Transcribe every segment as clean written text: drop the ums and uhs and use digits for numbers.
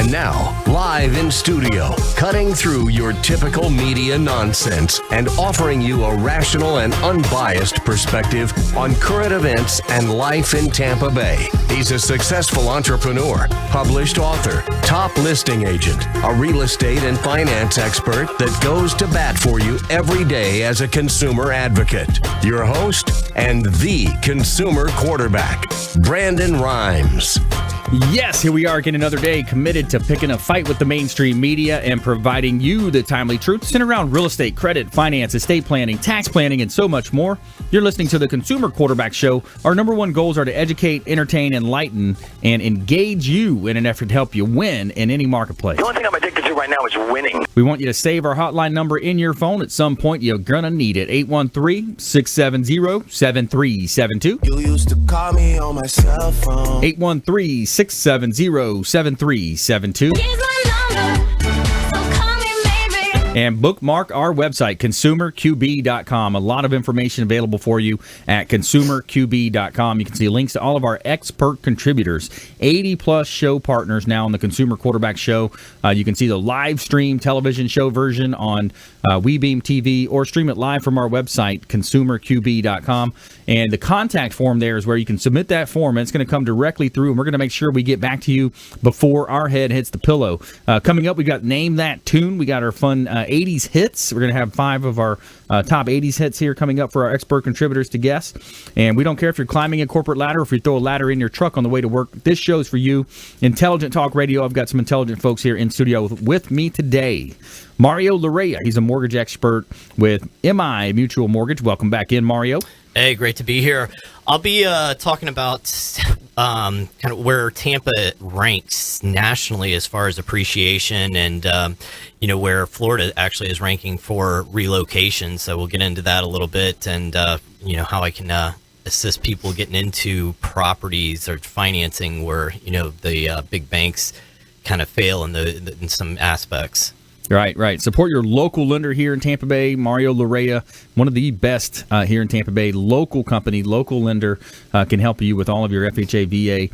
And now, live in studio, cutting through your typical media nonsense and offering you a rational and unbiased perspective on current events and life in Tampa Bay. He's a successful entrepreneur, published author, top listing agent, a real estate and finance expert that goes to bat for you every day as a consumer advocate. Your host and the consumer quarterback, Brandon Rhymes. Yes, here we are again another day, committed to picking a fight with the mainstream media and providing you the timely truth centered around real estate, credit, finance, estate planning, tax planning, and so much more. You're listening to the Consumer Quarterback Show. Our number one goals are to educate, entertain, enlighten, and engage you in an effort to help you win in any marketplace. The only thing I'm addicted to right now is winning. We want you to save our hotline number in your phone. At some point, you're going to need it. 813-670-7372. You used to call me on my cell phone. 813-670-7372. And bookmark our website, consumerqb.com. A lot of information available for you at consumerqb.com. You can see links to all of our expert contributors, 80-plus show partners now on the Consumer Quarterback Show. You can see the live stream television show version on WeBeam TV or stream it live from our website, consumerqb.com. And the contact form there is where you can submit that form, and it's going to come directly through, and we're going to make sure we get back to you before our head hits the pillow. Coming up, we got Name That Tune. We got our fun 80s hits. We're going to have 5 of our top 80s hits here coming up for our expert contributors to guess. And we don't care if you're climbing a corporate ladder or if you throw a ladder in your truck on the way to work. This show's for you. Intelligent Talk Radio. I've got some intelligent folks here in studio with me today. Mario Larrea. He's a mortgage expert with MI Mutual Mortgage. Welcome back in, Mario. Hey, great to be here. I'll be talking about kind of where Tampa ranks nationally as far as appreciation and, where Florida actually is ranking for relocation. So we'll get into that a little bit and, how I can assist people getting into properties or financing where, the big banks kind of fail in some aspects. Right. Support your local lender here in Tampa Bay. Mario Larrea, one of the best here in Tampa Bay. Local company, local lender can help you with all of your FHA, VA,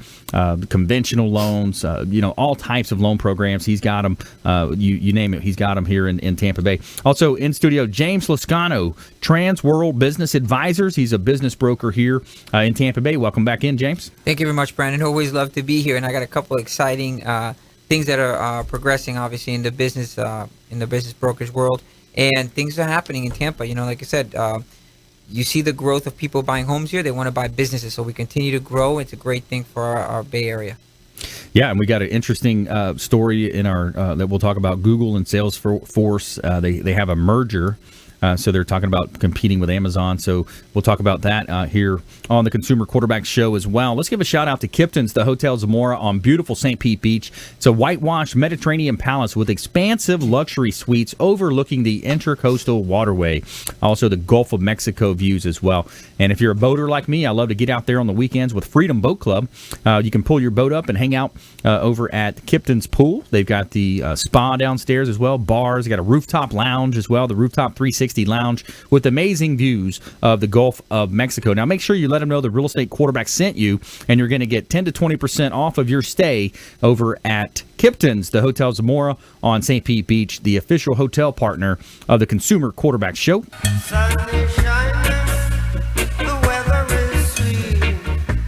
conventional loans, all types of loan programs. He's got them. You name it, he's got them here in Tampa Bay. Also in studio, James Lascano, Transworld Business Advisors. He's a business broker here in Tampa Bay. Welcome back in, James. Thank you very much, Brandon. Always love to be here, and I got a couple exciting things that are progressing, obviously, in the business brokerage world, and things are happening in Tampa. Like I said, you see the growth of people buying homes here. They want to buy businesses, so we continue to grow. It's a great thing for our Bay Area. Yeah, and we got an interesting story in our that we'll talk about. Google and Salesforce, they have a merger. So they're talking about competing with Amazon. So we'll talk about that here on the Consumer Quarterback Show as well. Let's give a shout out to Kipton's, the Hotel Zamora on beautiful St. Pete Beach. It's a whitewashed Mediterranean palace with expansive luxury suites overlooking the Intracoastal Waterway. Also the Gulf of Mexico views as well. And if you're a boater like me, I love to get out there on the weekends with Freedom Boat Club. You can pull your boat up and hang out over at Kipton's Pool. They've got the spa downstairs as well, bars. They got a rooftop lounge as well, the Rooftop 360 Lounge with amazing views of the Gulf of Mexico. Now, make sure you let them know the Real Estate Quarterback sent you, and you're going to get 10 to 20% off of your stay over at Kipton's, the Hotel Zamora on St. Pete Beach, the official hotel partner of the Consumer Quarterback Show.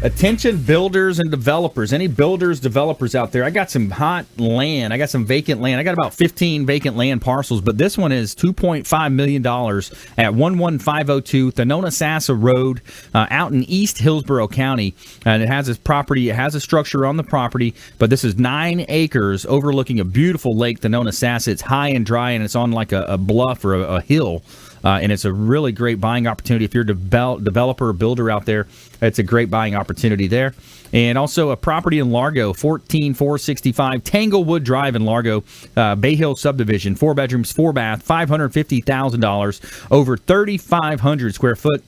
Attention builders and developers. Any builders, developers out there, I got some hot land. I got some vacant land. I got about 15 vacant land parcels, but this one is $2.5 million at 11502 Thanona-Sassa Road out in East Hillsborough County. And it has this property. It has a structure on the property, but this is 9 acres overlooking a beautiful lake, Thanona-Sassa. It's high and dry, and it's on like a bluff or a hill. And it's a really great buying opportunity. If you're a developer or builder out there, it's a great buying opportunity there. And also a property in Largo, 14465 Tanglewood Drive in Largo, Bay Hill subdivision, 4 bedrooms, 4 bath, $550,000, over 3,500 square foot.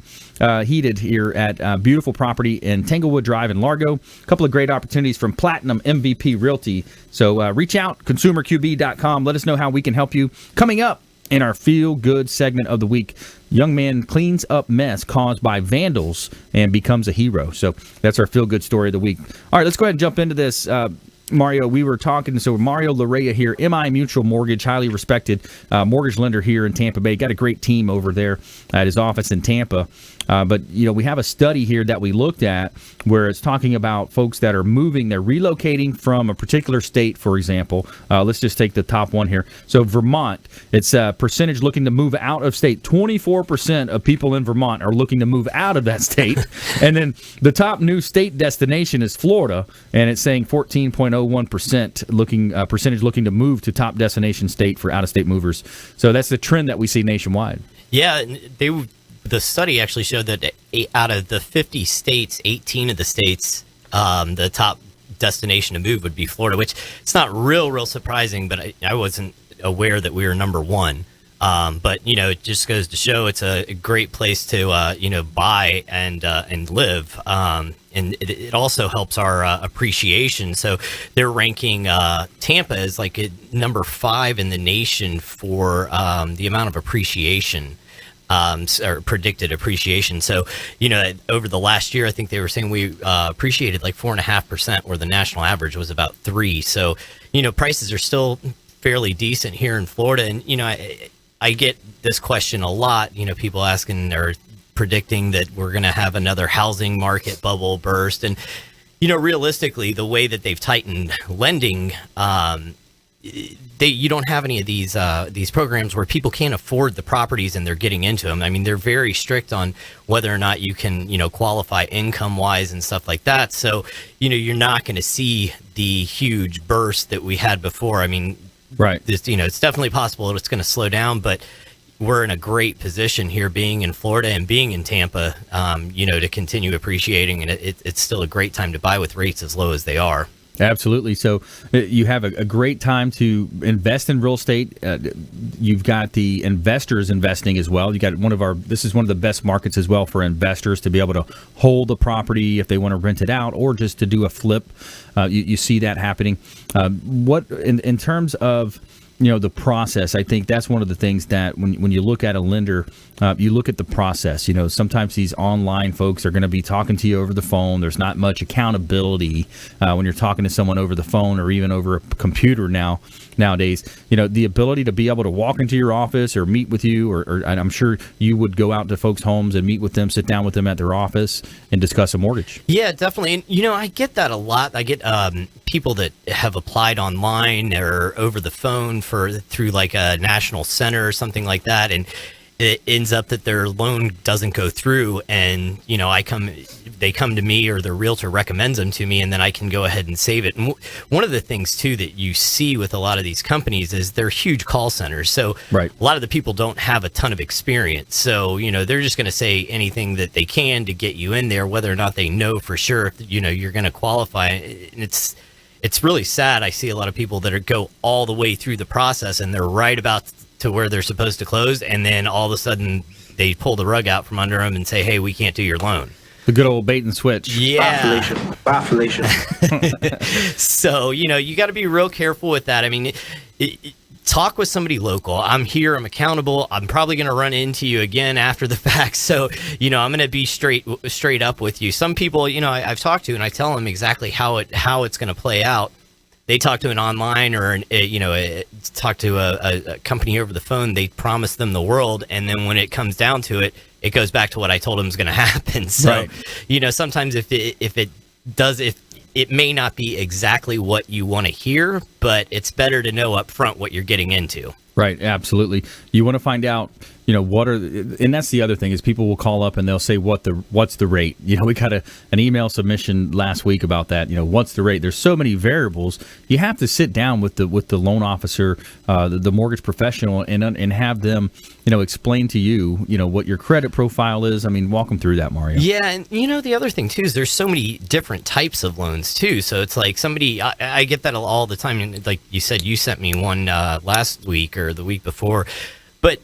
Heated here at beautiful property in Tanglewood Drive in Largo. A couple of great opportunities from Platinum MVP Realty. So reach out, consumerqb.com. Let us know how we can help you. Coming up in our Feel Good segment of the week, young man cleans up mess caused by vandals and becomes a hero. So that's our Feel Good story of the week. All right, let's go ahead and jump into this. Mario, we were talking, so Mario Larrea here, MI Mutual Mortgage, highly respected mortgage lender here in Tampa Bay. Got a great team over there at his office in Tampa. But, we have a study here that we looked at where it's talking about folks that are moving, they're relocating from a particular state, for example. Let's just take the top one here. So Vermont, it's a percentage looking to move out of state. 24% of people in Vermont are looking to move out of that state. And then the top new state destination is Florida, and it's saying 14.01% percentage looking to move to top destination state for out-of-state movers. So that's the trend that we see nationwide. Yeah, the study actually showed that out of the 50 states, 18 of the states, the top destination to move would be Florida, which it's not real surprising, but I wasn't aware that we were number one. But it just goes to show it's a great place to buy and live. And it also helps our appreciation. So they're ranking Tampa as like number 5 in the nation for the amount of appreciation. Or predicted appreciation. So, over the last year, I think they were saying we appreciated like 4.5%, where the national average was about 3%. So, prices are still fairly decent here in Florida. And, I get this question a lot, people asking or predicting that we're going to have another housing market bubble burst. And, realistically, the way that they've tightened lending, you don't have any of these programs where people can't afford the properties and they're getting into them. I mean, they're very strict on whether or not you can, qualify income wise and stuff like that. So, you're not going to see the huge burst that we had before. I mean, right. This, it's definitely possible that it's going to slow down, but we're in a great position here being in Florida and being in Tampa, to continue appreciating. And it's still a great time to buy with rates as low as they are. Absolutely. So you have a great time to invest in real estate. You've got the investors investing as well. You got this is one of the best markets as well for investors to be able to hold the property if they want to rent it out or just to do a flip. You see that happening. What in terms of the process, I think that's one of the things that when you look at a lender, you look at the process. Sometimes these online folks are going to be talking to you over the phone. There's not much accountability when you're talking to someone over the phone or even over a computer nowadays. The ability to be able to walk into your office or meet with you, or I'm sure you would go out to folks' homes and meet with them, sit down with them at their office and discuss a mortgage. Yeah, definitely. And, I get that a lot. I get people that have applied online or over the phone through like a national center or something like that, and it ends up that their loan doesn't go through, and they come to me or their realtor recommends them to me, and then I can go ahead and save it. And one of the things too that you see with a lot of these companies is they're huge call centers, so right. A lot of the people don't have a ton of experience, so they're just going to say anything that they can to get you in there, whether or not they know for sure if you're going to qualify. And it's really sad. I see a lot of people that go all the way through the process and they're right about to where they're supposed to close, and then all of a sudden they pull the rug out from under them and say, hey, we can't do your loan. The good old bait and switch. Yeah. Bafflation. So, you got to be real careful with that. I mean, talk with somebody local. I'm here. I'm accountable. I'm probably going to run into you again after the fact. So, I'm going to be straight up with you. Some people, I've talked to, and I tell them exactly how it's going to play out. They talk to an online or talk to a company over the phone. They promise them the world, and then when it comes down to it, it goes back to what I told them is going to happen. So, right. Sometimes if it may not be exactly what you want to hear, but it's better to know up front what you're getting into. Right, absolutely. You want to find out, and that's the other thing is people will call up and they'll say what's the rate. We got an email submission last week about that. What's the rate? There's so many variables. You have to sit down with the loan officer, the mortgage professional, and have them explain to you what your credit profile is. I mean, walk them through that, Mario. Yeah, and the other thing too is there's so many different types of loans too. So it's like I get that all the time. And like you said, you sent me one last week or the week before, but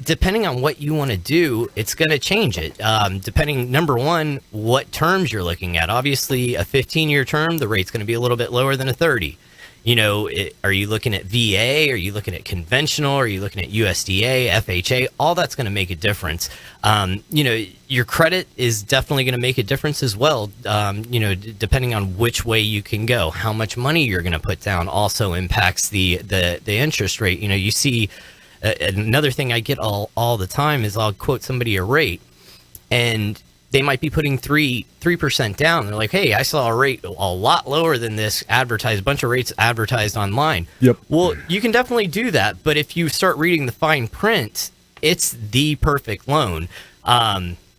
depending on what you want to do, it's going to change it. Depending, number one, what terms you're looking at. Obviously, a 15-year term, the rate's going to be a little bit lower than a 30. Are you looking at VA? Are you looking at conventional? Are you looking at USDA, FHA? All that's going to make a difference. Your credit is definitely going to make a difference as well. Depending on which way you can go, how much money you're going to put down also impacts the interest rate. You see, another thing I get all the time is I'll quote somebody a rate, and they might be putting 3% down. They're like, hey, I saw a rate a lot lower than this advertised, a bunch of rates advertised online. Yep. Well, you can definitely do that. But if you start reading the fine print, it's the perfect loan.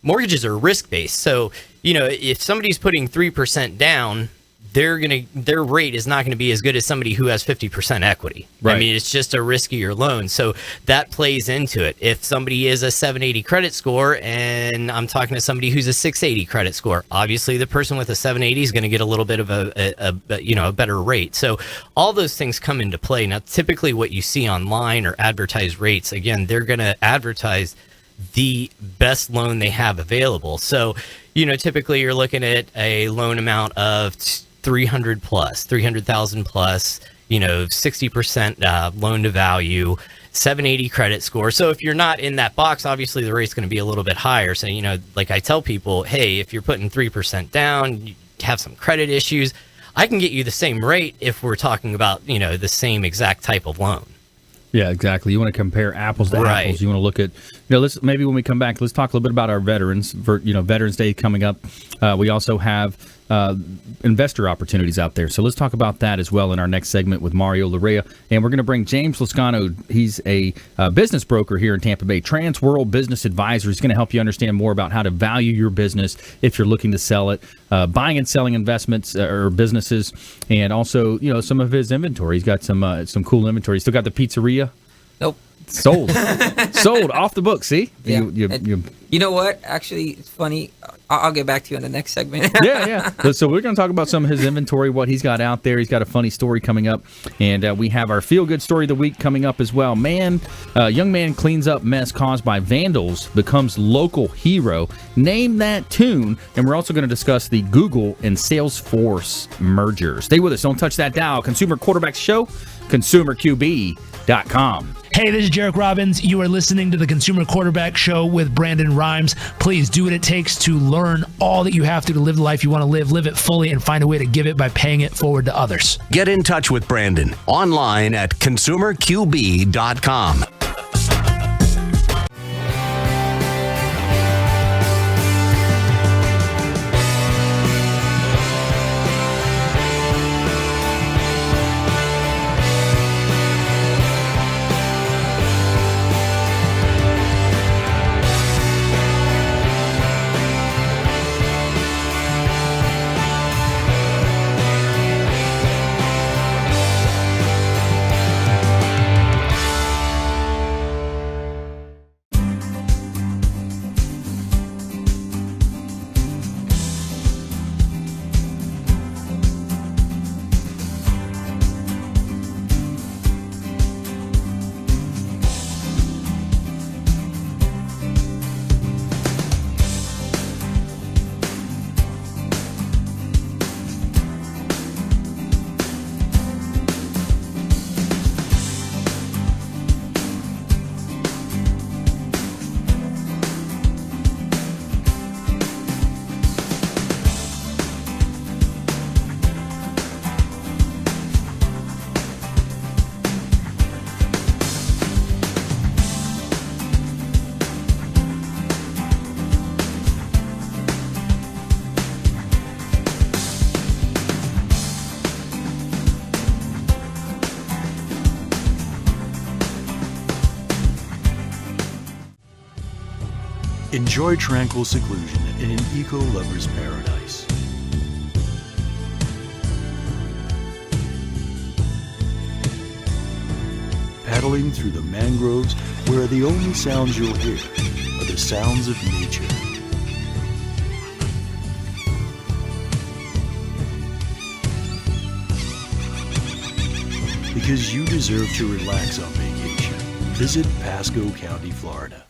Mortgages are risk-based. So, if somebody's putting 3% down, their rate is not going to be as good as somebody who has 50% equity. Right. I mean, it's just a riskier loan. So that plays into it. If somebody is a 780 credit score and I'm talking to somebody who's a 680 credit score, obviously the person with a 780 is going to get a little bit of a better rate. So all those things come into play. Now, typically what you see online or advertised rates, again, they're going to advertise the best loan they have available. So, typically you're looking at a loan amount of 300,000 plus, 60% loan to value, 780 credit score. So if you're not in that box, obviously the rate's going to be a little bit higher. So, like I tell people, hey, if you're putting 3% down, you have some credit issues, I can get you the same rate if we're talking about, the same exact type of loan. Yeah, exactly. You want to compare apples to apples. You want to look at, let's maybe when we come back, let's talk a little bit about our veterans. Veterans Day coming up. We also have investor opportunities out there. So let's talk about that as well in our next segment with Mario Larrea. And we're going to bring James Lascano. He's a business broker here in Tampa Bay. Transworld Business Advisors. He's going to help you understand more about how to value your business if you're looking to sell it, buying and selling investments or businesses, and also some of his inventory. He's got some cool inventory. He's still got the pizzeria. Nope. Sold off the book. See, yeah. You know what? Actually, it's funny. I'll get back to you on the next segment. yeah. So we're going to talk about some of his inventory, what he's got out there. He's got a funny story coming up, and we have our feel-good story of the week coming up as well. Young man cleans up mess caused by vandals, becomes local hero. Name that tune. And we're also going to discuss the Google and Salesforce merger. Stay with us. Don't touch that dial. Consumer Quarterback Show, ConsumerQB.com. Hey, this is Jarek Robbins. You are listening to the Consumer Quarterback Show with Brandon Rhymes. Please do what it takes to learn all that you have to live the life you want to live it fully, and find a way to give it by paying it forward to others. Get in touch with Brandon online at ConsumerQB.com. Enjoy tranquil seclusion in an eco-lover's paradise. Paddling through the mangroves where the only sounds you'll hear are the sounds of nature. Because you deserve to relax on vacation, visit Pasco County, Florida.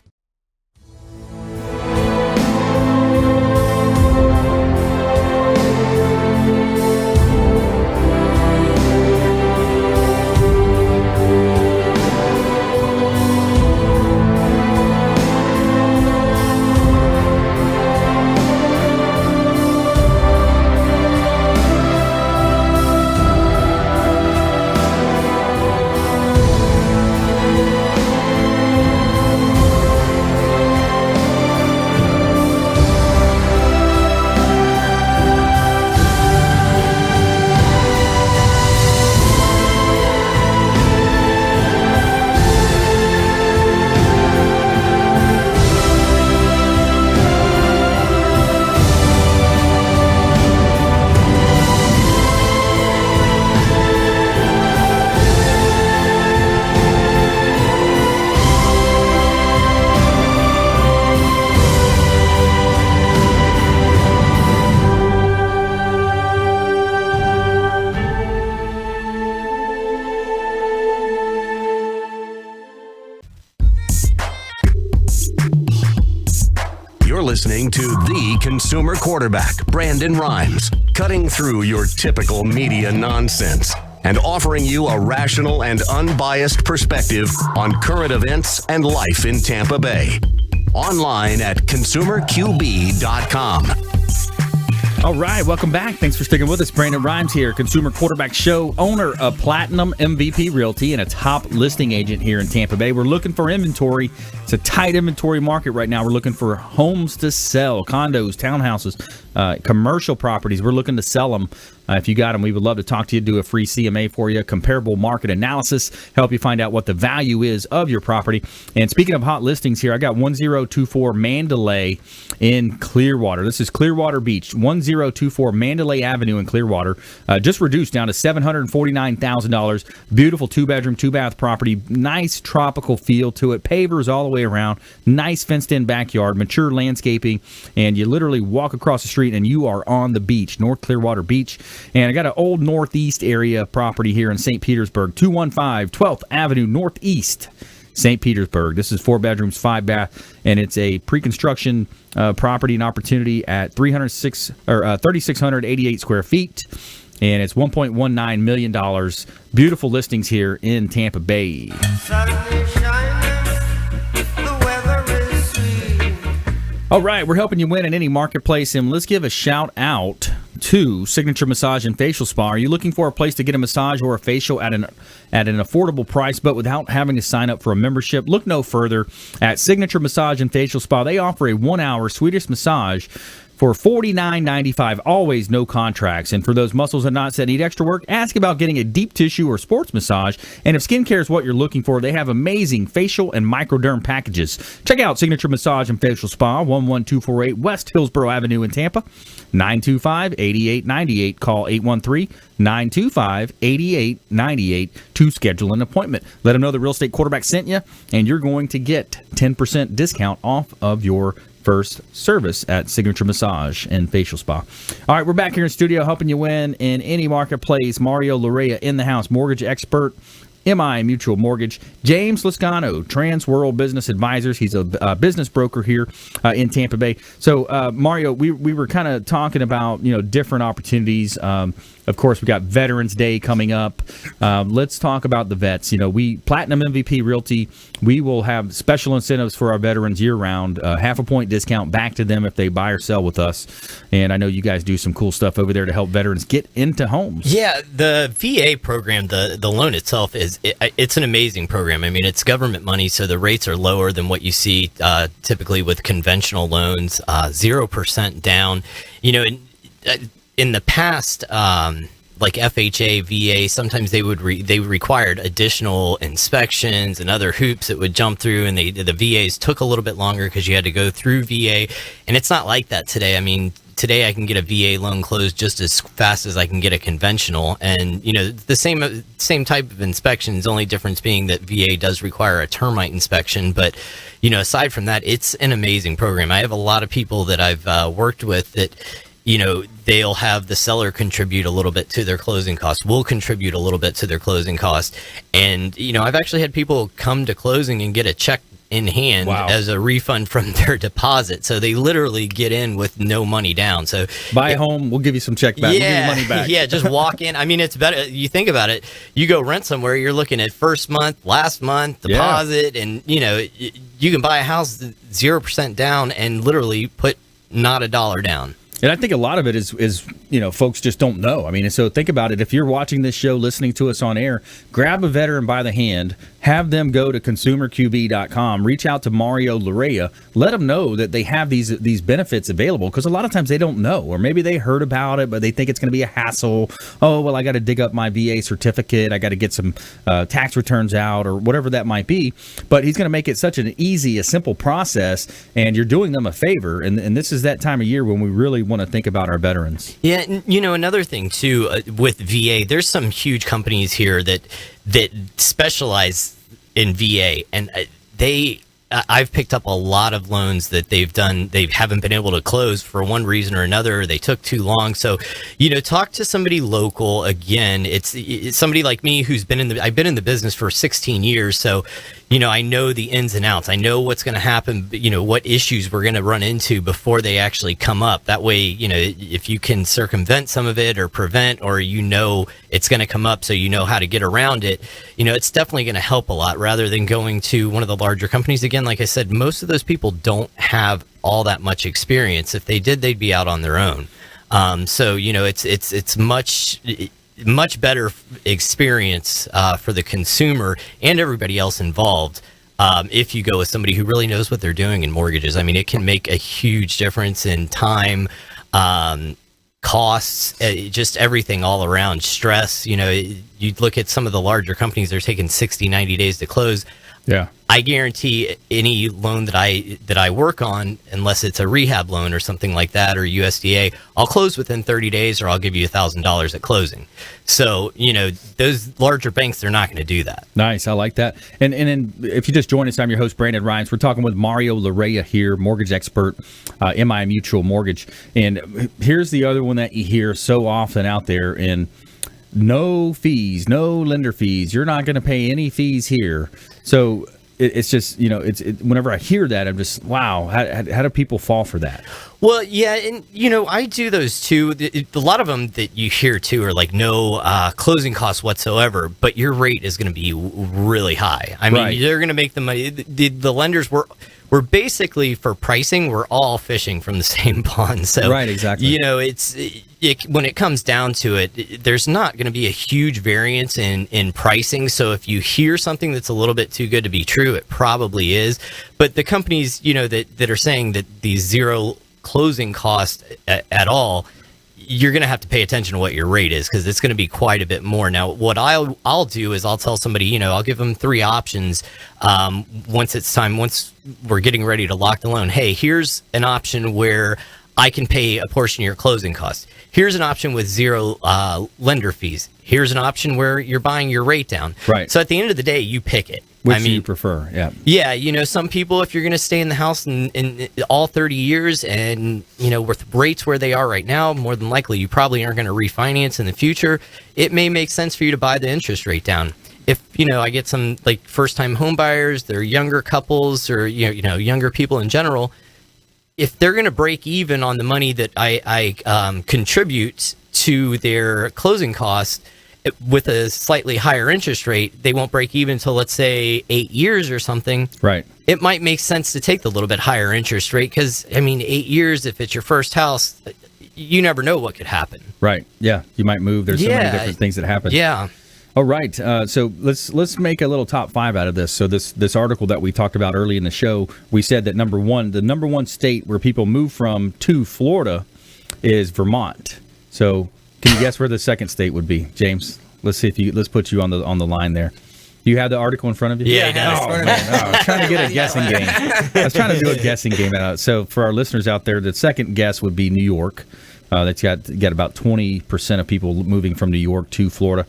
to the consumer quarterback, Brandon Rhymes, cutting through your typical media nonsense and offering you a rational and unbiased perspective on current events and life in Tampa Bay. Online at consumerqb.com. All right, welcome back. Thanks for sticking with us. Brandon Rhymes here, Consumer Quarterback Show, owner of Platinum MVP Realty and a top listing agent here in Tampa Bay. We're looking for inventory. It's a tight inventory market right now. We're looking for homes to sell, condos, townhouses, commercial properties. We're looking to sell them. If you got them, we would love to talk to you, do a free CMA for you, comparable market analysis, help you find out what the value is of your property. And speaking of hot listings here, I got 1024 Mandalay in Clearwater. This is Clearwater Beach, 1024 Mandalay Avenue in Clearwater. Just reduced down to $749,000. Beautiful 2-bedroom, 2-bath property. Nice tropical feel to it. Pavers all the way around. Nice fenced-in backyard. Mature landscaping. And you literally walk across the street and you are on the beach, North Clearwater Beach. And I got an old northeast area property here in St. Petersburg, 215 12th Avenue Northeast, St. Petersburg. This is 4 bedrooms, 5 bath, and it's a pre-construction property and opportunity at 3,688 square feet, and it's $1.19 million. Beautiful listings here in Tampa Bay. All right, we're helping you win in any marketplace, and let's give a shout out to Signature Massage and Facial Spa. Are you looking for a place to get a massage or a facial at an affordable price, but without having to sign up for a membership? Look no further at Signature Massage and Facial Spa. They offer a 1-hour Swedish massage for $49.95, always no contracts. And for those muscles and knots that need extra work, ask about getting a deep tissue or sports massage. And if skincare is what you're looking for, they have amazing facial and microderm packages. Check out Signature Massage and Facial Spa, 11248 West Hillsborough Avenue in Tampa, 925-8898. Call 813-925-8898 to schedule an appointment. Let them know the Real Estate Quarterback sent you, and you're going to get 10% discount off of your first service at Signature Massage and Facial Spa. All right, we're back here in studio helping you win in any marketplace. Mario Larrea in the house, mortgage expert, MI Mutual Mortgage. James Lascano, Transworld Business Advisors. He's a business broker here in Tampa Bay. So, Mario, we were kind of talking about, different opportunities. Of course, we got Veterans Day coming up. Let's talk about the vets. We Platinum MVP Realty, we will have special incentives for our veterans year-round, half a point discount back to them if they buy or sell with us. And I know you guys do some cool stuff over there to help veterans get into homes. Yeah, the VA program, the loan itself, it's an amazing program. I mean, it's government money, so the rates are lower than what you see typically with conventional loans, 0% down. In the past, like FHA, VA, sometimes they required additional inspections and other hoops that would jump through, and the VAs took a little bit longer because you had to go through VA, and it's not like that today. I mean, today I can get a VA loan closed just as fast as I can get a conventional, and the same type of inspections. Only difference being that VA does require a termite inspection, but aside from that, it's an amazing program. I have a lot of people that I've worked with that. They'll have the seller contribute a little bit to their closing costs. We'll contribute a little bit to their closing costs. And, I've actually had people come to closing and get a check in hand as a refund from their deposit. So they literally get in with no money down. So buy a home, we'll give you some check back. Yeah, we'll give you money back. Yeah, just walk in. I mean, it's better. You think about it. You go rent somewhere, you're looking at first month, last month, deposit, and, you can buy a house 0% down and literally put not a dollar down. And I think a lot of it is folks just don't know. I mean, so think about it. If you're watching this show, listening to us on air, grab a veteran by the hand, have them go to consumerqb.com, reach out to Mario Larrea, let them know that they have these benefits available, because a lot of times they don't know, or maybe they heard about it, but they think it's going to be a hassle. Oh, well, I got to dig up my VA certificate. I got to get some tax returns out, or whatever that might be. But he's going to make it such an easy, a simple process, and you're doing them a favor. And this is that time of year when we really want to think about our veterans. Yeah, another thing too with VA, there's some huge companies here that specialize in VA, and I've picked up a lot of loans that they haven't been able to close for one reason or another. They took too long. So, talk to somebody local. Again, it's somebody like me who's I've been in the business for 16 years. So, I know the ins and outs. I know what's going to happen, what issues we're going to run into before they actually come up. That way, if you can circumvent some of it or prevent, or it's going to come up so you know how to get around it, it's definitely going to help a lot rather than going to one of the larger companies. Again, like I said, most of those people don't have all that much experience. If they did, they'd be out on their own. So it's much better experience for the consumer and everybody else involved if you go with somebody who really knows what they're doing in mortgages. I mean, it can make a huge difference in time, costs, just everything all around. Stress. You look at some of the larger companies, they're taking 60, 90 days to close. Yeah. I guarantee any loan that I work on, unless it's a rehab loan or something like that, or USDA, I'll close within 30 days, or I'll give you $1,000 at closing. So, those larger banks, they're not going to do that. Nice. I like that. And then if you just joined us, I'm your host, Brandon Rhymes. We're talking with Mario Larrea here, mortgage expert, MI Mutual Mortgage. And here's the other one that you hear so often out there, and no fees, no lender fees. You're not going to pay any fees here. So it's just, whenever I hear that, I'm just, wow, how do people fall for that? Well, yeah, and, I do those too. A lot of them that you hear too are like no closing costs whatsoever, but your rate is going to be really high. I mean, they're going to make the money. The lenders we're basically, for pricing, we're all fishing from the same pond. So, right, exactly. When it comes down to it, there's not going to be a huge variance in pricing. So if you hear something that's a little bit too good to be true, it probably is. But the companies, that are saying that these zero closing costs at all, you're going to have to pay attention to what your rate is, because it's going to be quite a bit more. Now, what I'll do is I'll tell somebody, I'll give them 3 options once we're getting ready to lock the loan. Hey, here's an option where I can pay a portion of your closing costs. Here's an option with zero lender fees. Here's an option where you're buying your rate down. Right. So at the end of the day, you pick it. Which do you prefer? Yeah. Yeah, some people, if you're going to stay in the house in all 30 years and, with rates where they are right now, more than likely you probably aren't going to refinance in the future. It may make sense for you to buy the interest rate down. If, I get some like first-time home buyers, they're younger couples, or, younger people in general, if they're going to break even on the money that I contribute to their closing costs, with a slightly higher interest rate, they won't break even until, let's say, 8 years or something. Right. It might make sense to take the little bit higher interest rate, because, 8 years, if it's your first house, you never know what could happen. Right. Yeah. You might move. There's so many different things that happen. Yeah. All right. So let's make a little top 5 out of this. So this article that we talked about early in the show, we said that the number one state where people move from to Florida is Vermont. So can you guess where the second state would be, James? Let's put you on the line there. Do you have the artitle in front of you? Yeah, he does. I was trying to get a guessing game. I was trying to do a guessing game. So for our listeners out there, the second guess would be New York. That's got about 20% of people moving from New York to Florida.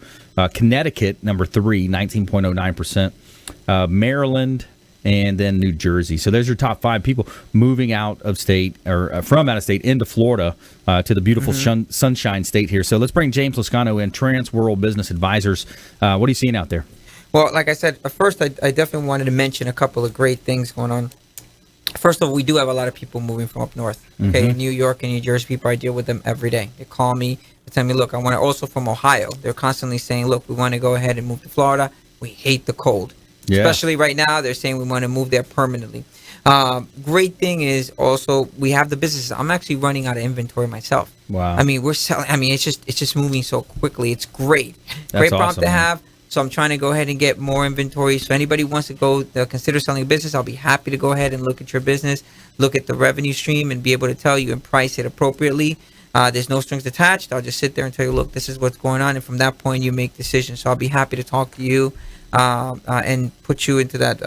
Connecticut, number 3, 19.09%. Maryland, and then New Jersey. So there's your top 5 people moving out of state, or from out of state into Florida, to the beautiful sunshine state here. So let's bring James Lascano in, Transworld Business Advisors. What are you seeing out there? Well, like I said, first I definitely wanted to mention a couple of great things going on. First of all, we do have a lot of people moving from up north. Okay, New York and New Jersey people, I deal with them every day. They call me, they tell me, look, I want to, also from Ohio. They're constantly saying, look, we want to go ahead and move to Florida. We hate the cold. Yeah. Especially right now, they're saying we want to move there permanently. Great thing is also we have the businesses. I'm actually running out of inventory myself. Wow. We're selling. It's just moving so quickly. It's great. That's great problem awesome, to have. So I'm trying to go ahead and get more inventory. So anybody wants to consider selling a business, I'll be happy to go ahead and look at your business, look at the revenue stream, and be able to tell you and price it appropriately. There's no strings attached. I'll just sit there and tell you, look, this is what's going on, and from that point you make decisions. So I'll be happy to talk to you and put you into that,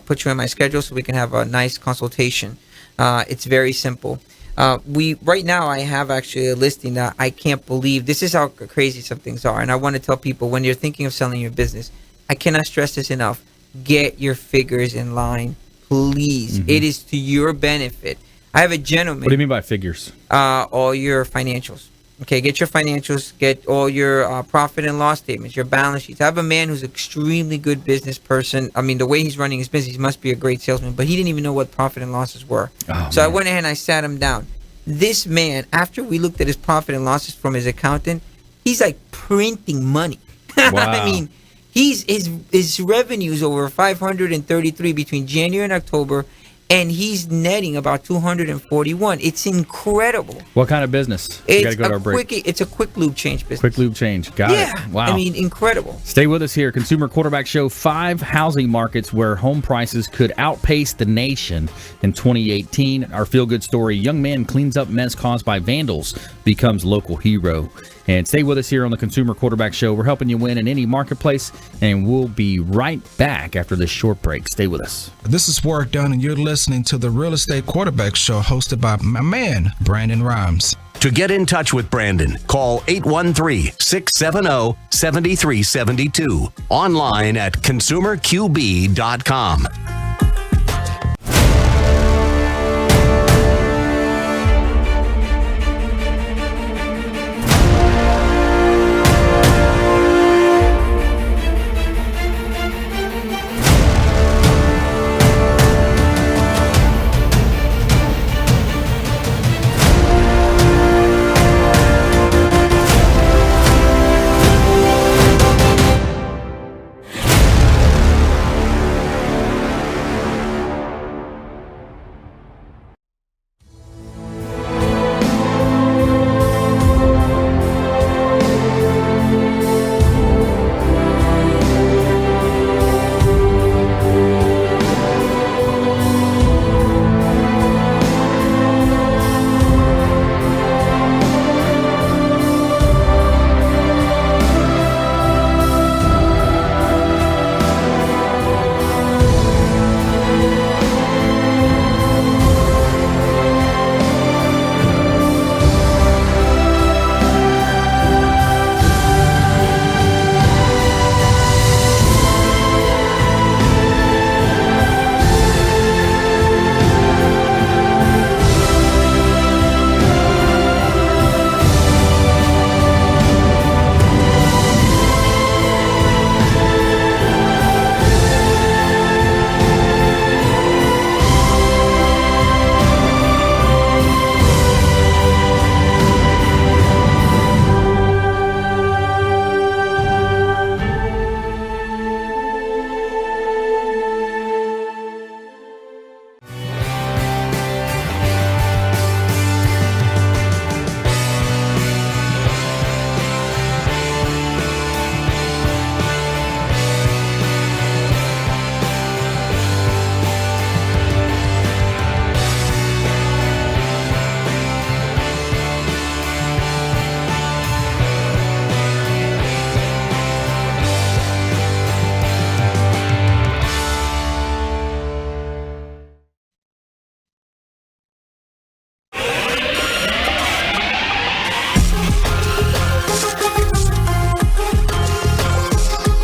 put you in my schedule so we can have a nice consultation. It's very simple. Right now I have actually a listing that I can't believe. This is how crazy some things are. And I want to tell people, when you're thinking of selling your business, I cannot stress this enough. Get your figures in line, please. It is to your benefit. I have a gentleman. What do you mean by figures? All your financials. Okay, get your financials, get all your profit and loss statements, your balance sheets. I have a man who's an extremely good business person. I mean, the way he's running his business, he must be a great salesman, but he didn't even know what profit and losses were. So I went ahead and I sat him down. This man, after we looked at his profit and losses from his accountant, he's like printing money. Wow. I mean, his revenue is over 533 between January and October, and he's netting about 241. It's incredible. What kind of business? We gotta It's go to our break. it's a quick lube change business. Quick lube change. Got Yeah. it. Wow. I mean, incredible. Stay with us here. Consumer Quarterback Show. 5 housing markets where home prices could outpace the nation in 2018. Our feel-good story: young man cleans up mess caused by vandals, becomes local hero. And stay with us here on the Consumer Quarterback Show. We're helping you win in any marketplace, and we'll be right back after this short break. Stay with us. This is Warwick Dunn, and you're listening to the Real Estate Quarterback Show, hosted by my man, Brandon Rhymes. To get in touch with Brandon, call 813-670-7372. Online at consumerqb.com.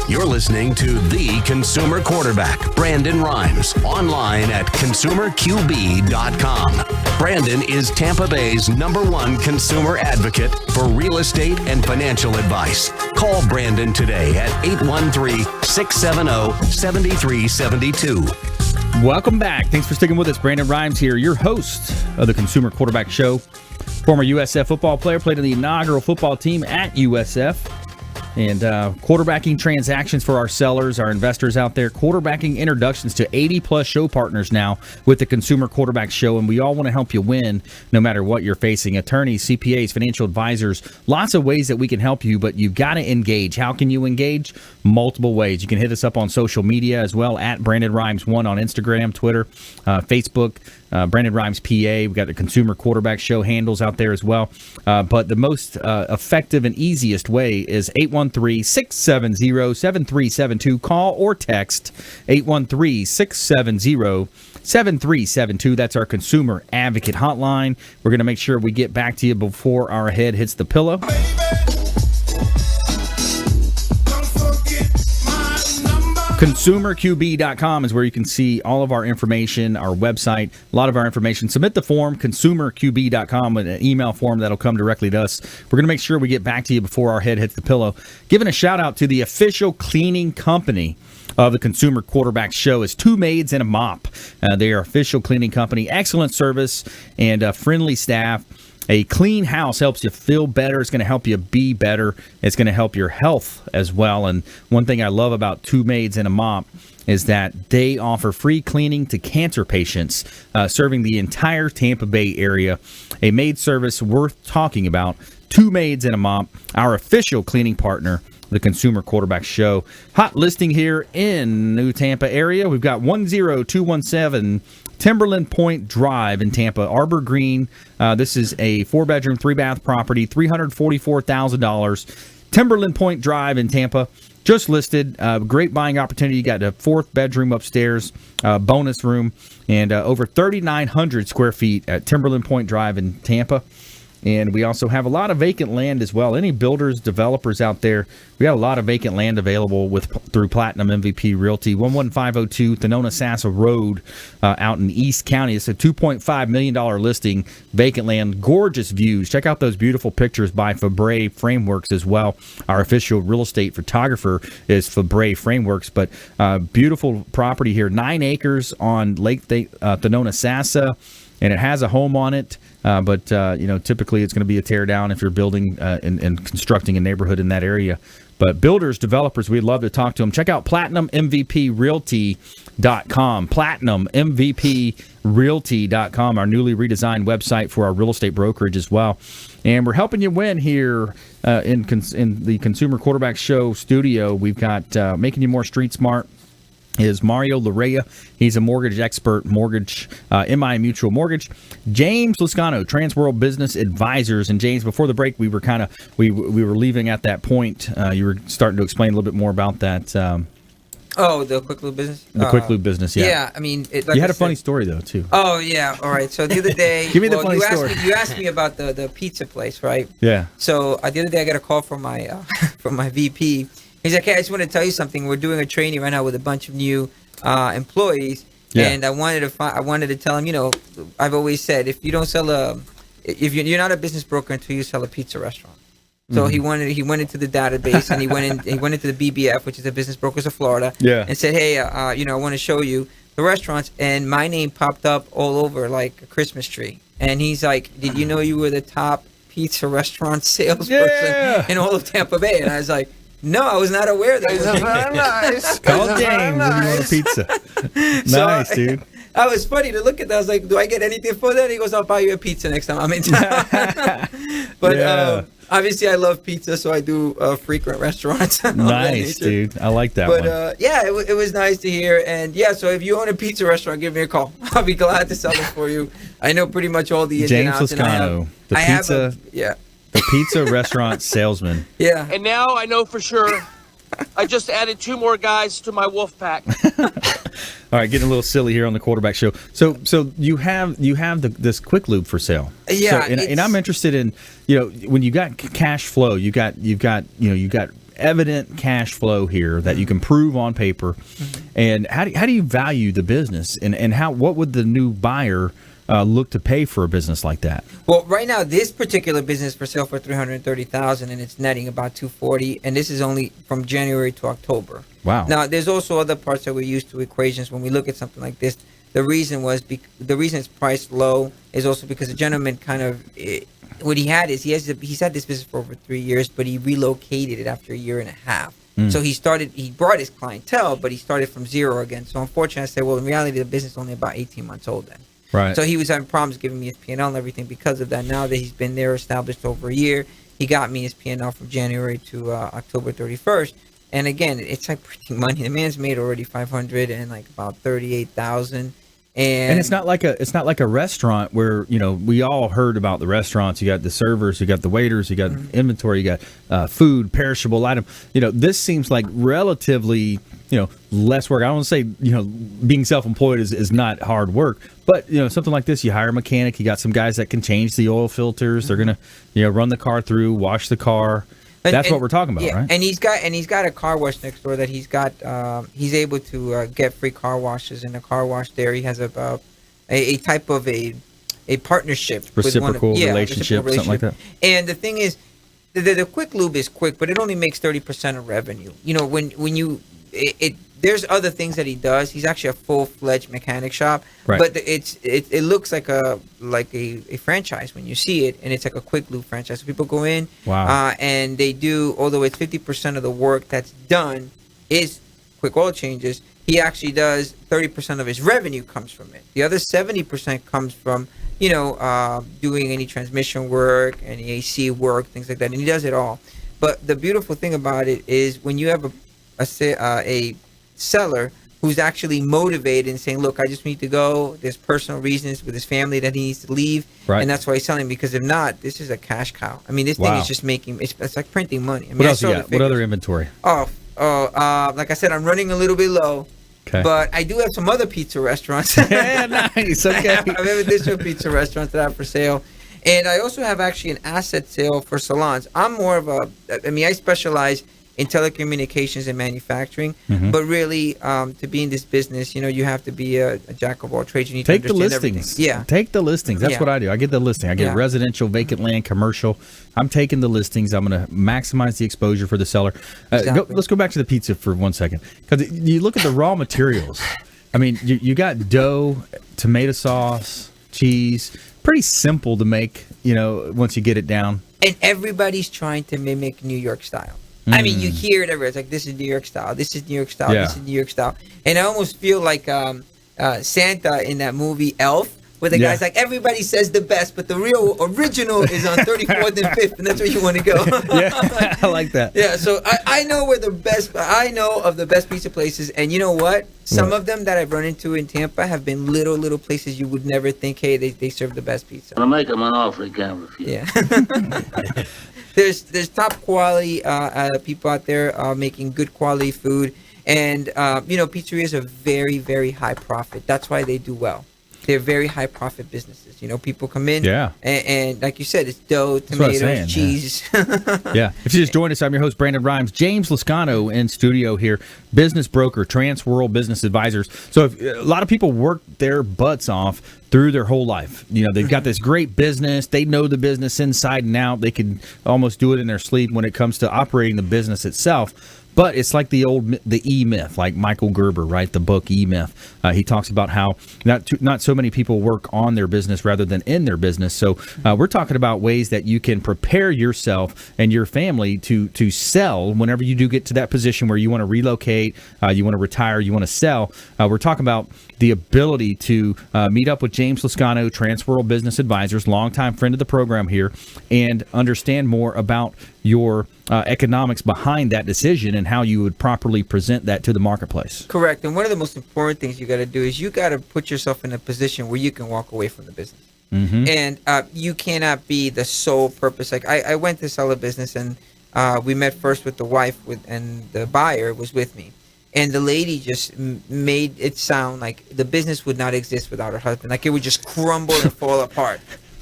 You're listening to The Consumer Quarterback, Brandon Rhymes, online at consumerqb.com. Brandon is Tampa Bay's #1 consumer advocate for real estate and financial advice. Call Brandon today at 813-670-7372. Welcome back. Thanks for sticking with us. Brandon Rhymes here, your host of the Consumer Quarterback Show. Former USF football player, played on the inaugural football team at USF. And quarterbacking transactions for our sellers, our investors out there. Quarterbacking introductions to 80-plus show partners now with the Consumer Quarterback Show. And we all want to help you win no matter what you're facing. Attorneys, CPAs, financial advisors, lots of ways that we can help you, but you've got to engage. How can you engage? Multiple ways. You can hit us up on social media as well, at Brandon Rhymes 1 on Instagram, Twitter, Facebook, Brandon Rhymes PA. We've got the Consumer Quarterback Show handles out there as well. But the most effective and easiest way is 813-670-7372. Call or text 813-670-7372. That's our consumer advocate hotline. We're going to make sure we get back to you before our head hits the pillow. ConsumerQB.com is where you can see all of our information, our website, a lot of our information. Submit the form, ConsumerQB.com, with an email form that'll come directly to us. We're going to make sure we get back to you before our head hits the pillow. Giving a shout out to the official cleaning company of the Consumer Quarterback Show is Two Maids and a Mop. They are official cleaning company, excellent service, and friendly staff. A clean house helps you feel better. It's going to help you be better. It's going to help your health as well. And one thing I love about Two Maids and a Mop is that they offer free cleaning to cancer patients, serving the entire Tampa Bay area. A maid service worth talking about. Two Maids and a Mop, our official cleaning partner, the Consumer Quarterback Show. Hot listing here in New Tampa area. We've got 10217 Timberland Point Drive in Tampa, Arbor Green. This is a 4-bedroom, 3-bath property, $344,000. Timberland Point Drive in Tampa, just listed. Great buying opportunity. You got a 4th bedroom upstairs, bonus room, and over 3,900 square feet at Timberland Point Drive in Tampa. And we also have a lot of vacant land as well. Any builders, developers out there, we got a lot of vacant land available through Platinum MVP Realty. 11502 Thenona-Sassa Road out in East County. It's a $2.5 million listing, vacant land, gorgeous views. Check out those beautiful pictures by Fabre Frameworks as well. Our official real estate photographer is Fabre Frameworks. But beautiful property here, 9 acres on Lake Thenona-Sassa. And it has a home on it, but typically it's going to be a tear down if you're building and constructing a neighborhood in that area. But builders, developers, we'd love to talk to them. Check out PlatinumMVPRealty.com, PlatinumMVPRealty.com, our newly redesigned website for our real estate brokerage as well. And we're helping you win here in the Consumer Quarterback Show studio. We've got Making You More Street Smart is Mario Larrea. He's a mortgage expert, mortgage, MI Mutual Mortgage. James Lascano, Transworld Business Advisors. And James, before the break, we were we were leaving at that point. You were starting to explain a little bit more about that. The Quick Lube business? The Quick Lube business, yeah. Yeah, I mean... you had a funny story, though, too. Oh, yeah. All right. So the other day... Give me the funny story. You asked me about the pizza place, right? Yeah. So the other day I got a call from my from my VP. He's like, hey, I just want to tell you something. We're doing a training right now with a bunch of new employees, and I wanted to tell him, I've always said, if you don't sell if you're not a business broker until you sell a pizza restaurant. So he went into the database and he went into the BBF, which is the Business Brokers of Florida, and said, hey, I want to show you the restaurants, and my name popped up all over like a Christmas tree. And he's like, did you know you were the top pizza restaurant salesperson in all of Tampa Bay? And I was like, no, I was not aware that. Very nice. Call James if you want a pizza. Nice, dude. I was funny to look at that. I was like, do I get anything for that? He goes, I'll buy you a pizza next time I'm in town. But obviously I love pizza, so I do frequent restaurants. Nice, dude. I like that one. But it was nice to hear. And so if you own a pizza restaurant, give me a call. I'll be glad to sell it for you. I know pretty much all the ins and outs. James Lascano, the pizza restaurant salesman. Yeah. And now I know for sure I just added 2 more guys to my wolf pack. All right, getting a little silly here on the Quarterback Show. So you have this Quick Lube for sale. Yeah. And I'm interested in, when you got cash flow, you got evident cash flow here that you can prove on paper. And how do you value the business, and what would the new buyer look to pay for a business like that? Well, right now, this particular business for sale for $330,000, and it's netting about $240,000, and this is only from January to October. Wow. Now, there's also other parts that we use to equations when we look at something like this. The reason it's priced low is also because the gentleman what he had is he's had this business for over 3 years, but he relocated it after a year and a half. So he brought his clientele, but he started from zero again. So unfortunately, I said, well, in reality, the business is only about 18 months old then. Right. So he was having problems giving me his P&L and everything because of that. Now that he's been there established over a year, he got me his P&L from January to October 31st. And again, it's like printing money. The man's made already $500 and like about $38,000. And it's not like a restaurant where, we all heard about the restaurants. You got the servers, you got the waiters, you got inventory, you got food, perishable item. This seems like relatively, less work. I don't want to say, being self-employed is not hard work, but something like this, you hire a mechanic, you got some guys that can change the oil filters. They're going to, run the car through, wash the car. That's what we're talking about, right? And he's got a car wash next door that he's able to get free car washes in the car wash there. He has a type of a partnership, reciprocal relationship, something like that. And the thing is, the quick lube is quick, but it only makes 30% of revenue. You know, when you there's other things that he does. He's actually a full-fledged mechanic shop, right. But it looks like a franchise when you see it, and it's like a quick lube franchise. So people go in, and they do, although it's 50% of the work that's done is quick oil changes. He actually does 30% of his revenue comes from it. The other 70% comes from doing any transmission work, any AC work, things like that, and he does it all. But the beautiful thing about it is when you have a seller who's actually motivated and saying, look, I just need to go, there's personal reasons with his family that he needs to leave, and that's why he's selling, because if not, this is a cash cow. I mean, this thing is just making, it's like printing money. I mean, what else you got? What other inventory? Like I said, I'm running a little bit low. Okay. But I do have some other pizza restaurants. Yeah, nice. Okay. I have additional pizza restaurants that I have for sale. And I also have actually an asset sale for salons. I'm more of I specialize in telecommunications and manufacturing. Mm-hmm. But really, to be in this business, you have to be a jack of all trades. You need to understand Everything. Yeah. Take the listings. That's what I do. I get the listing. I get residential, vacant land, commercial. I'm taking the listings. I'm going to maximize the exposure for the seller. Exactly. Let's go back to the pizza for 1 second. Because you look at the raw materials. I mean, you got dough, tomato sauce, cheese. Pretty simple to make, once you get it down. And everybody's trying to mimic New York style. I mean, you hear it everywhere. It's like, this is New York style. This is New York style. This is New York style. And I almost feel like Santa in that movie Elf, where the guy's like, everybody says the best, but the real original is on 34th and 5th, and that's where you want to go. Yeah, I like that. Yeah, so I know where I know of the best pizza places, and you know what? Some of them that I've run into in Tampa have been little places you would never think, hey, they serve the best pizza. I'll make them an offer he can't refuse. Yeah. There's top quality people out there making good quality food, and pizzerias are very, very high profit. That's why they do well. They're very high profit businesses. People come in, and like you said, it's dough, tomatoes, cheese. Yeah. If you just joined us, I'm your host, Brandon Rhymes. James Lascano in studio here, business broker, Transworld Business Advisors. So if, a lot of people work their butts off through their whole life. They've got this great business. They know the business inside and out. They can almost do it in their sleep when it comes to operating the business itself. But it's like the E-Myth, like Michael Gerber, right? The book E-Myth. He talks about how not so many people work on their business rather than in their business. So we're talking about ways that you can prepare yourself and your family to sell whenever you do get to that position where you want to relocate, you want to retire, you want to sell. We're talking about the ability to meet up with James Lascano, Transworld Business Advisors, longtime friend of the program here, and understand more about your economics behind that decision and how you would properly present that to the marketplace. Correct. And one of the most important things you got to do is you got to put yourself in a position where you can walk away from the business. Mm-hmm. And you cannot be the sole purpose. Like I went to sell a business, and we met first with the wife, and the buyer was with me. And the lady just made it sound like the business would not exist without her husband. Like it would just crumble and fall apart.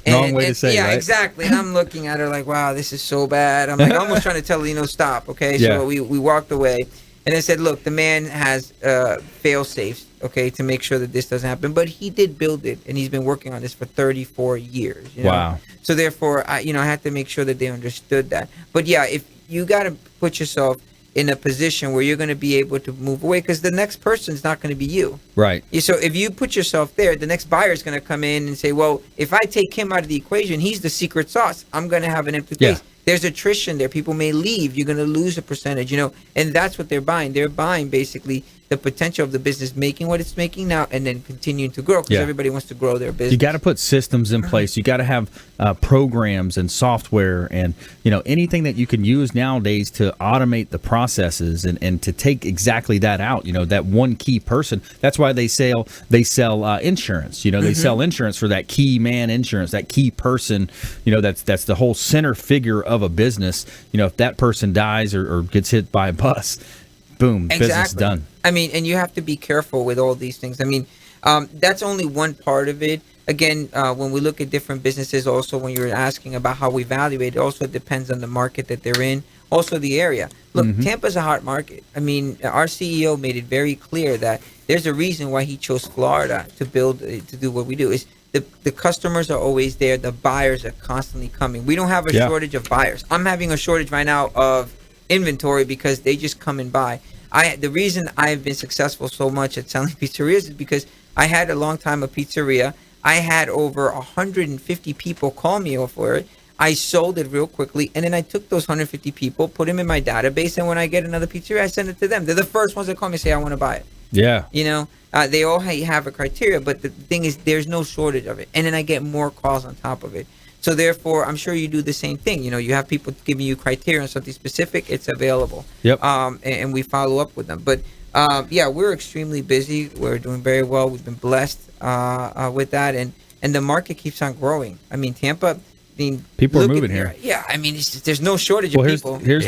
Wrong way to say it, yeah, right? Exactly. And I'm looking at her like, wow, this is so bad. I'm like almost trying to tell her, stop, okay? Yeah. So we walked away. And I said, look, the man has fail-safes, okay, to make sure that this doesn't happen. But he did build it, and he's been working on this for 34 years. Wow. So therefore, I had to make sure that they understood that. But yeah, if you got to put yourself in a position where you're going to be able to move away, because the next person's not going to be you. Right. So if you put yourself there, the next buyer is going to come in and say, well, if I take him out of the equation, he's the secret sauce. I'm going to have an empty place. There's attrition there. People may leave. You're going to lose a percentage, and that's what they're buying. They're buying basically the potential of the business making what it's making now and then continuing to grow, because everybody wants to grow their business. You got to put systems in place. You got to have programs and software and anything that you can use nowadays to automate the processes and to take exactly that out. That one key person. That's why they sell insurance. They sell insurance for that key man insurance, that key person. That's the whole center figure of a business. If that person dies or gets hit by a bus, boom, business done. I mean, and you have to be careful with all these things. I mean, that's only one part of it. again, when we look at different businesses, also when you're asking about how we evaluate, it also depends on the market that they're in, also the area. Look, Tampa's a hot market. I mean, our CEO made it very clear that there's a reason why he chose Florida to do what we do. Is the customers are always there. The buyers are constantly coming. We don't have a shortage of buyers. I'm having a shortage right now of inventory because they just come and buy. The reason I've been successful so much at selling pizzerias is because I had a long time a pizzeria. I had over 150 people call me for it. I sold it real quickly, and then I took those 150 people, put them in my database, and when I get another pizzeria, I send it to them. They're the first ones that call me and say, I want to buy it. Yeah. You know, they all have a criteria, but the thing is, there's no shortage of it. And then I get more calls on top of it. So therefore, I'm sure you do the same thing. You know, you have people giving you criteria on something specific, it's available. Yep. And we follow up with them. But yeah, we're extremely busy. We're doing very well. We've been blessed with that. And the market keeps on growing. I mean, Tampa... people are moving here. Yeah, I mean, there's no shortage of people. Here's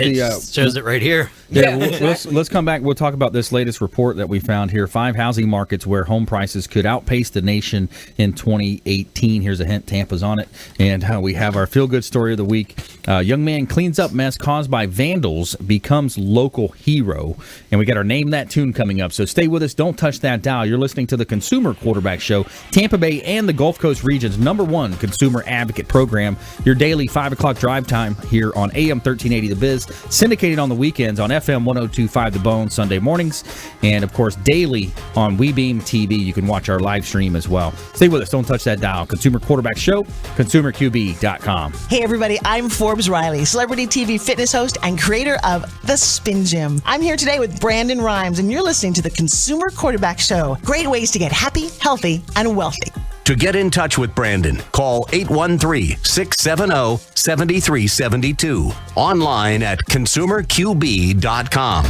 shows it right here. Yeah, let's come back. We'll talk about this latest report that we found here. 5 housing markets where home prices could outpace the nation in 2018. Here's a hint. Tampa's on it. And we have our feel-good story of the week. Young man cleans up mess caused by vandals, becomes local hero. And we got our Name That Tune coming up. So stay with us. Don't touch that dial. You're listening to the Consumer Quarterback Show, Tampa Bay and the Gulf Coast region's #1 consumer advocate program. Your daily 5 o'clock drive time here on AM 1380 The Biz, syndicated on the weekends on FM 102.5 The Bone Sunday mornings, and of course daily on WeBeam TV. You can watch our live stream as well. Stay with us. Don't touch that dial. Consumer Quarterback Show, consumerqb.com. Hey everybody, I'm Forbes Riley, celebrity TV fitness host and creator of The Spin Gym. I'm here today with Brandon Rhymes, and you're listening to the Consumer Quarterback Show. Great ways to get happy, healthy, and wealthy. To get in touch with Brandon, call 813-670-7372. Online at consumerqb.com.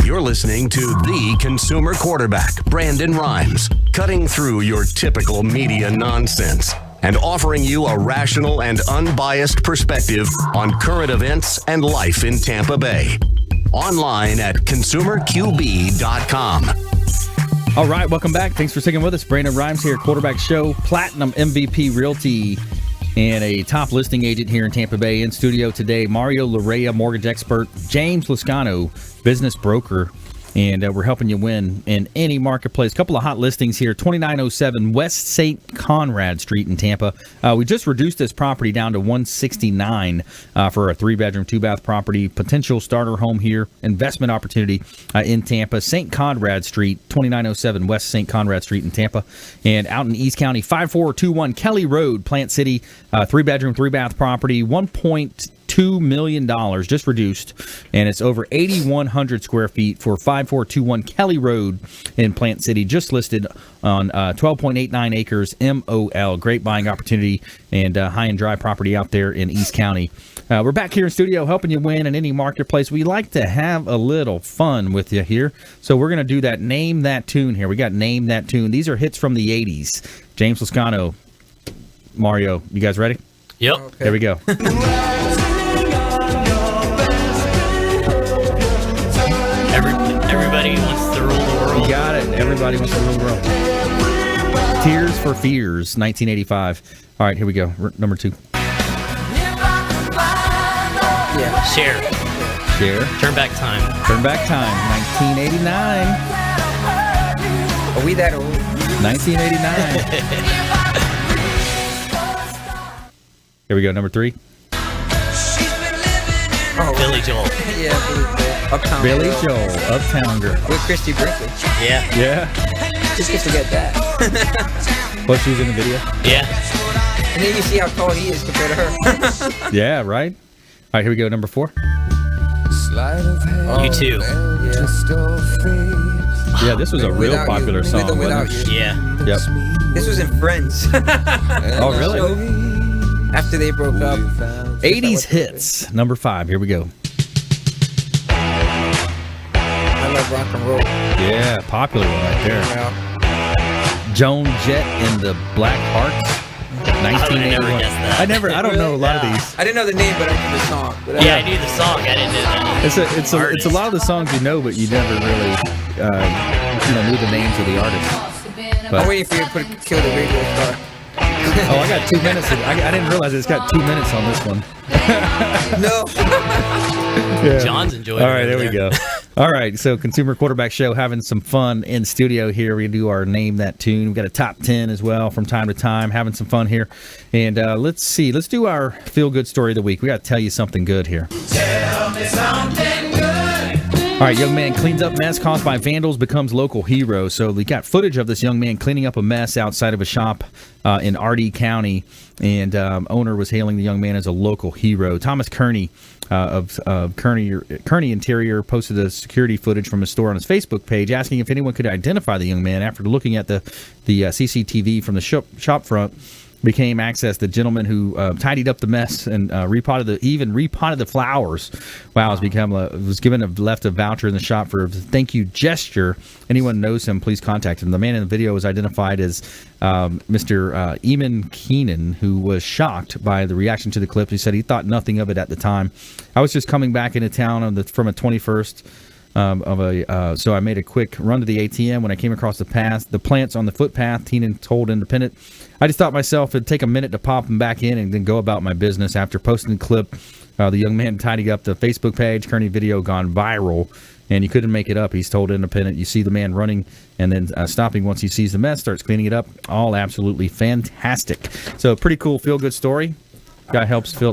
You're listening to the Consumer Quarterback, Brandon Rhymes, cutting through your typical media nonsense and offering you a rational and unbiased perspective on current events and life in Tampa Bay. Online at consumerqb.com. All right, welcome back. Thanks for sticking with us. Brandon Rhymes here, Quarterback Show, Platinum MVP Realty, and a top listing agent here in Tampa Bay. In studio today, Mario Larrea, mortgage expert, James Lascano, business broker, and we're helping you win in any marketplace. A couple of hot listings here. 2907 West St. Conrad Street in Tampa. We just reduced this property down to $169 for a 3-bedroom, 2-bath property. Potential starter home here. Investment opportunity in Tampa. St. Conrad Street, 2907 West St. Conrad Street in Tampa. And out in East County, 5421 Kelly Road, Plant City, 3-bedroom, 3-bath property. 1.2 $2 million, just reduced, and it's over 8,100 square feet for 5421 Kelly Road in Plant City, just listed on 12.89 acres MOL. Great buying opportunity and high and dry property out there in East County. We're back here in studio helping you win in any marketplace. We like to have a little fun with you here, so we're going to do that Name That Tune here. We got Name That Tune. These are hits from the 80s. James Lascano, Mario, you guys ready? Yep. Okay. Here we go. Everybody wants to rule the world. You got it. Everybody wants to rule the world. Tears for Fears, 1985. All right, here we go. Number 2. Yeah. Share. Turn Back Time. Turn Back Time, 1989. Are we that old? 1989. Here we go, number 3. Oh, Billy Joel. Yeah, Uptown Billy Girl. Joel, Uptown Girl. With Christy Brinkley. Yeah. Yeah. Just can forget that. Plus, she was in the video. Yeah. And then you see how tall he is compared to her. Yeah, right? All right, here we go, number 4. You too. Yeah, this was a real Without popular You. song. Without wasn't it? You. Yeah. Yep. This was in Friends. Oh, really? After they broke up. 80s hits, number 5. Here we go. I love rock and roll. Yeah, popular one right there. Yeah. Joan Jett and the Black Hearts, 1981. never guessed that. I don't know a lot of these. I didn't know the name, but I knew the song. But Yeah, I knew the song. I didn't know that. It's a lot of the songs you know, but you never really knew the names of the artists. But, I'm waiting for you to kill the radio star. oh, I got 2 minutes. I didn't realize it's got 2 minutes on this one. No. Yeah. John's enjoying All it. right, there we go. All right, so Consumer Quarterback Show, having some fun in studio here. We do our Name That Tune. We've got a top 10 as well from time to time, having some fun here. And let's see. Let's do our feel-good story of the week. We got to tell you something good here. Tell me something good. All right, young man cleans up mess caused by vandals, becomes local hero. So we got footage of this young man cleaning up a mess outside of a shop in RD County, and owner was hailing the young man as a local hero. Thomas Kearney of Kearney Interior posted the security footage from his store on his Facebook page, asking if anyone could identify the young man. After looking at the CCTV from the shop front, became access the gentleman who tidied up the mess and repotted the flowers. Wow, left a voucher in the shop for a thank you gesture. Anyone knows him, please contact him. The man in the video was identified as Mr. Eamon Keenan, who was shocked by the reaction to the clip. He said he thought nothing of it at the time. I was just coming back into town from a 21st. So I made a quick run to the ATM when I came across the plants on the footpath. Keenan told Independent. I just thought myself it'd take a minute to pop them back in and then go about my business. After posting the clip, the young man tidying up the Facebook page. Kearney video gone viral, and he couldn't make it up. He's told Independent. You see the man running and then stopping once he sees the mess, starts cleaning it up. All absolutely fantastic. So pretty cool, feel good story. Guy helps put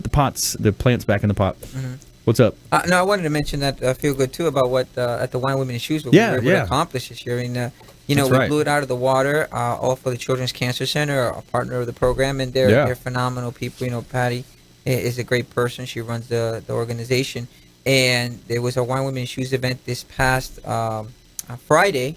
the plants back in the pot. Mm-hmm. What's up? No, I wanted to mention that feel good too about what at the Wine, Women, and Shoes we were able to accomplish this year. And we blew it out of the water, all for the Children's Cancer Center, a partner of the program, and they're phenomenal people. Patty is a great person. She runs the organization, and there was a Wine, Women, and Shoes event this past Friday,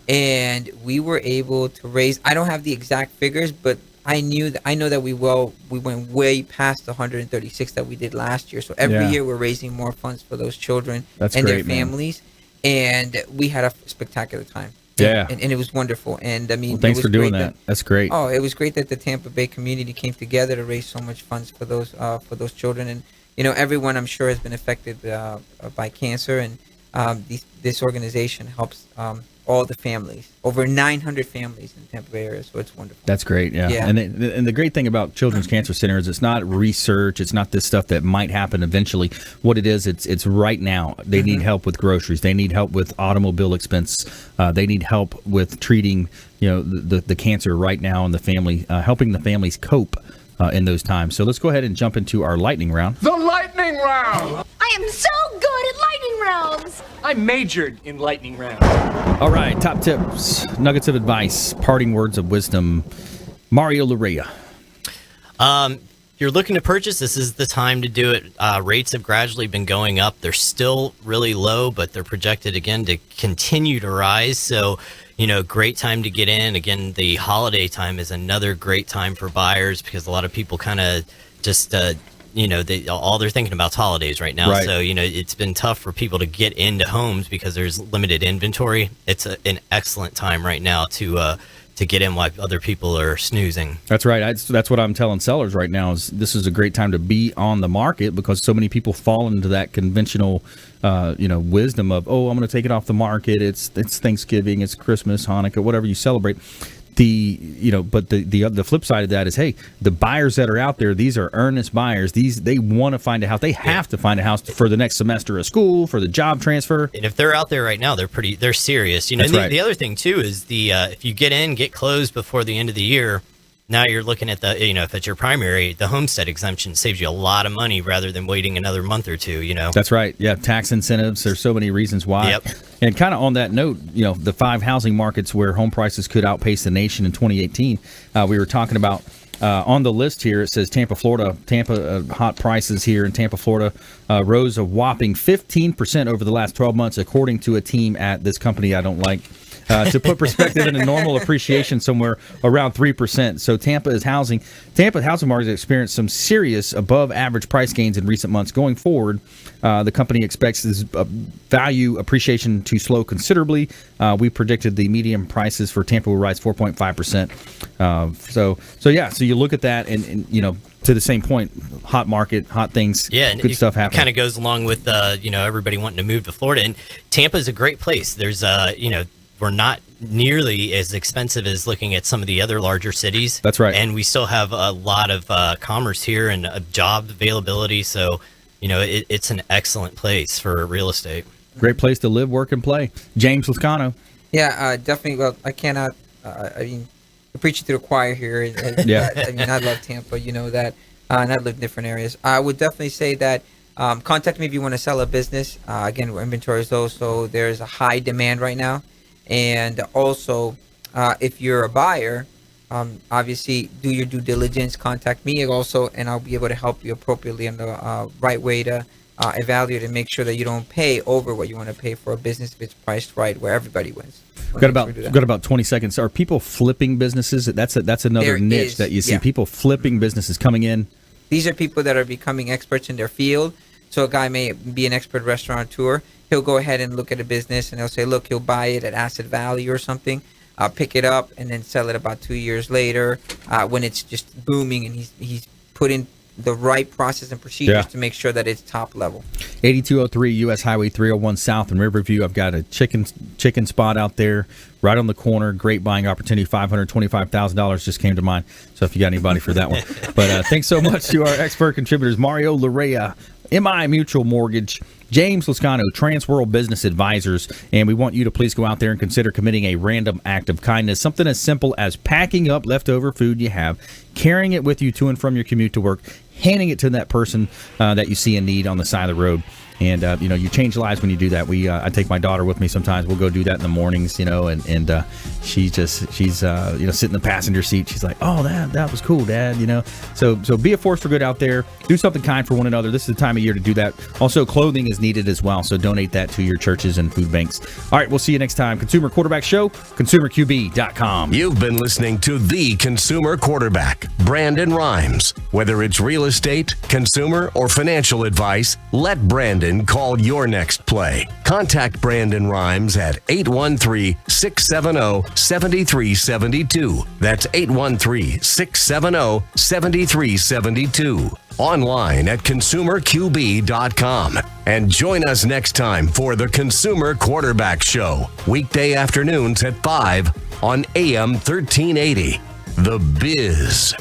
and we were able to raise. I don't have the exact figures, but I know that we went way past the 136 that we did last year. So every year we're raising more funds for those children and their families, and we had a spectacular time. Yeah, and it was wonderful. And I mean, thanks for doing that. That's great. Oh, it was great that the Tampa Bay community came together to raise so much funds for those children. And everyone I'm sure has been affected by cancer, and this organization helps all the families, over 900 families in the Tampa Bay area, so it's wonderful. That's great, yeah. And the great thing about Children's Cancer Center is it's not research, it's not this stuff that might happen eventually. What it is, it's right now. They need help with groceries, they need help with automobile expense, they need help with treating the cancer right now in the family, helping the families cope in those times. So let's go ahead and jump into our lightning round. The lightning round! I am so good at lightning rounds! I majored in lightning round. All right, top tips, nuggets of advice, parting words of wisdom. Mario Larrea. you're looking to purchase, this is the time to do it. Rates have gradually been going up. They're still really low, but they're projected again to continue to rise. So, great time to get in. Again, the holiday time is another great time for buyers because a lot of people kind of just, all they're thinking about is holidays right now. Right. So, it's been tough for people to get into homes because there's limited inventory. It's an excellent time right now to get in while other people are snoozing. That's right. That's what I'm telling sellers right now is this is a great time to be on the market because so many people fall into that conventional, wisdom of, I'm going to take it off the market. It's Thanksgiving, it's Christmas, Hanukkah, whatever you celebrate. But the flip side of that is, hey, the buyers that are out there, these are earnest buyers. They want to find a house. They have to find a house for the next semester of school, for the job transfer. And if they're out there right now, they're serious. That's right. The other thing too is if you get closed before the end of the year, now you're looking at if it's your primary, the homestead exemption saves you a lot of money rather than waiting another month or two, That's right. Yeah. Tax incentives. There's so many reasons why. Yep. And kind of on that note, the 5 housing markets where home prices could outpace the nation in 2018, we were talking about on the list here, it says Tampa, Florida. Hot prices here in Tampa, Florida rose a whopping 15% over the last 12 months, according to a team at this company I don't like. To put perspective in a normal appreciation somewhere around 3%. So Tampa housing market has experienced some serious above average price gains in recent months. Going forward, the company expects this value appreciation to slow considerably. We predicted the median prices for Tampa will rise 4.5%. So you look at that and to the same point, hot market, hot things, good stuff happening. Kind of goes along with everybody wanting to move to Florida, and Tampa is a great place. There's we're not nearly as expensive as looking at some of the other larger cities. That's right. And we still have a lot of commerce here and job availability. So, it's an excellent place for real estate. Great place to live, work, and play. James Lascano. Yeah, definitely. Well, I cannot, I'm preaching to the choir here. I love Tampa, that, and I've lived in different areas. I would definitely say that contact me if you want to sell a business. Again, inventory is low, so there's a high demand right now. And also, if you're a buyer, obviously do your due diligence. Contact me also, and I'll be able to help you appropriately on the right way to evaluate and make sure that you don't pay over what you want to pay for a business if it's priced right, where everybody wins. Got about 20 seconds. Are people flipping businesses? That's another niche that you see. People flipping businesses coming in. These are people that are becoming experts in their field. So a guy may be an expert restaurateur. He'll go ahead and look at a business and he'll say, look, he'll buy it at asset value or something, pick it up and then sell it about 2 years later when it's just booming, and he's put in the right process and procedures to make sure that it's top level. 8203 U.S. Highway 301 South in Riverview. I've got a chicken spot out there right on the corner. Great buying opportunity. $525,000 just came to mind. So if you got anybody for that one. But thanks so much to our expert contributors, Mario Larrea, MI Mutual Mortgage, James Lascano, Transworld Business Advisors, and we want you to please go out there and consider committing a random act of kindness, something as simple as packing up leftover food you have, carrying it with you to and from your commute to work, handing it to that person that you see in need on the side of the road. And, you change lives when you do that. I take my daughter with me sometimes. We'll go do that in the mornings, and she's sitting in the passenger seat. She's like, oh, that was cool, Dad, So be a force for good out there. Do something kind for one another. This is the time of year to do that. Also, clothing is needed as well, so donate that to your churches and food banks. All right, we'll see you next time. Consumer Quarterback Show, consumerqb.com. You've been listening to The Consumer Quarterback, Brandon Rhymes. Whether it's real estate, consumer, or financial advice, let Brandon call your next play. Contact Brandon Rhymes at 813-670-7372. That's 813-670-7372. Online at consumerqb.com. And join us next time for the Consumer Quarterback Show. Weekday afternoons at 5 on AM 1380. The Biz.